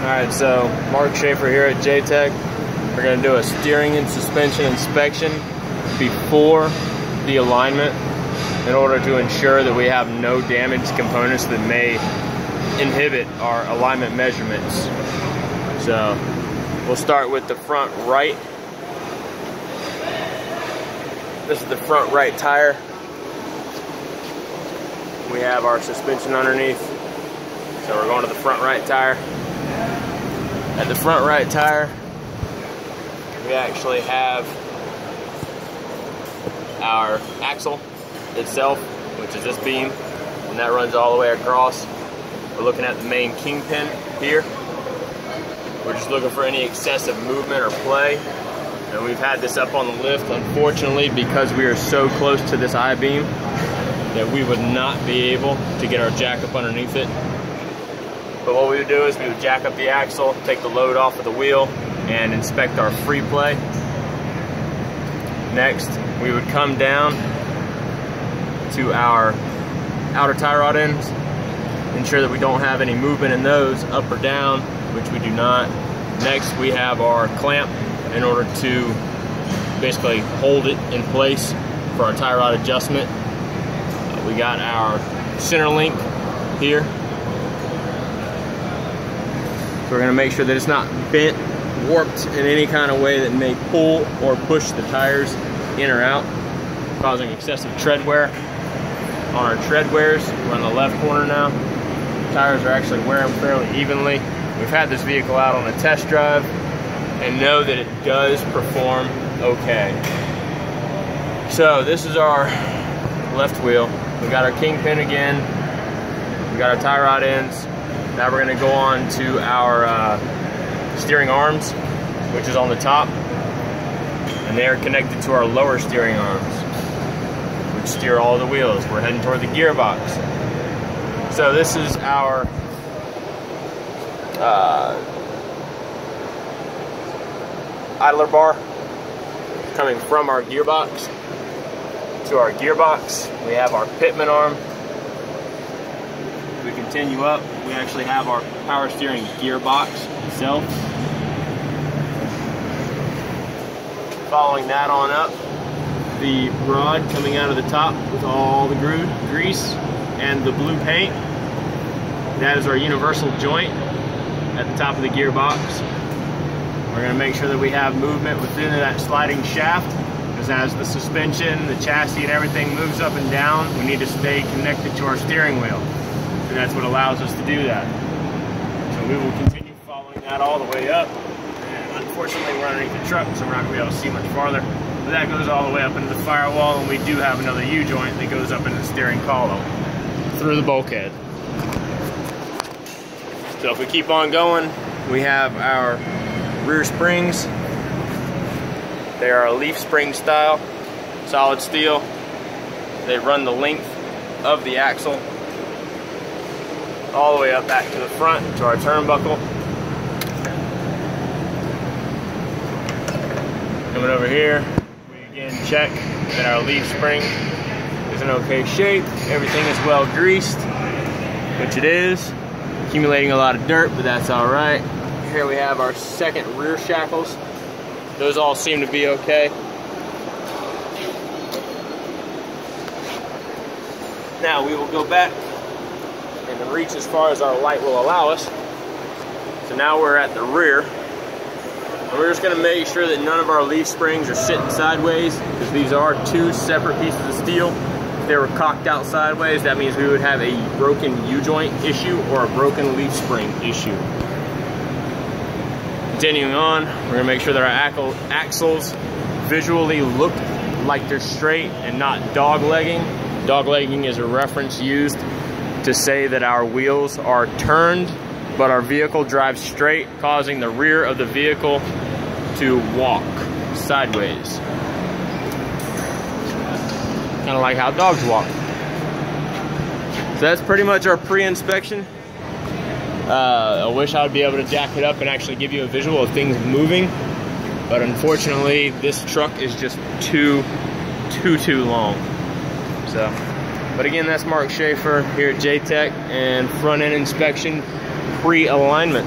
Alright, so Mark Schaefer here at J-Tech. We're going to do a steering and suspension inspection before the alignment in order to ensure that we have no damaged components that may inhibit our alignment measurements. So we'll start with the front right. This is the front right tire. We have our suspension underneath. So we're going to the front right tire. At the front right tire, we actually have our axle itself, which is this beam, and that runs all the way across. We're looking at the main kingpin here. We're just looking for any excessive movement or play. And we've had this up on the lift, unfortunately, because we are so close to this I-beam that we would not be able to get our jack up underneath it. But what we would do is we would jack up the axle, take the load off of the wheel, and inspect our free play. Next, we would come down to our outer tie rod ends, ensure that we don't have any movement in those, up or down, which we do not. Next, we have our clamp in order to basically hold it in place for our tie rod adjustment. We got our center link here. So we're going to make sure that it's not bent, warped in any kind of way that may pull or push the tires in or out, causing excessive tread wear. On our tread wears, we're on the left corner now. Tires are actually wearing fairly evenly. We've had this vehicle out on a test drive and know that it does perform okay. So this is our left wheel. We got our kingpin again. We got our tie rod ends. Now we're going to go on to our steering arms, which is on the top, and they are connected to our lower steering arms, which steer all the wheels. We're heading toward the gearbox. So this is our idler bar coming from our gearbox to our gearbox. We have our pitman arm. We continue up, we actually have our power steering gearbox itself. Following that on up, the rod coming out of the top with all the grease and the blue paint. That is our universal joint at the top of the gearbox. We're going to make sure that we have movement within that sliding shaft, because as the suspension, the chassis, and everything moves up and down, we need to stay connected to our steering wheel. And that's what allows us to do that. So we will continue following that all the way up. And unfortunately, we're underneath the truck, so we're not going to be able to see much farther. But that goes all the way up into the firewall, and we do have another U-joint that goes up into the steering column through the bulkhead. So if we keep on going, we have our rear springs. They are a leaf spring style, solid steel. They run the length of the axle all the way up back to the front to our turnbuckle. Coming over here, we again check that our leaf spring is in okay shape. Everything is well greased, which it is. Accumulating a lot of dirt, but that's all right. Here we have our second rear shackles. Those all seem to be okay. Now we will go back and reach as far as our light will allow us. So now we're at the rear. And we're just going to make sure that none of our leaf springs are sitting sideways, because these are two separate pieces of steel. If they were cocked out sideways, that means we would have a broken U-joint issue or a broken leaf spring issue. Continuing on, we're going to make sure that our axles visually look like they're straight and not doglegging. Doglegging is a reference used to say that our wheels are turned, but our vehicle drives straight, causing the rear of the vehicle to walk sideways. Kind of like how dogs walk. So that's pretty much our pre-inspection. I wish I would be able to jack it up and actually give you a visual of things moving, but unfortunately this truck is just too long. So, but again, that's Mark Schaefer here at J-Tech and front end inspection pre-alignment.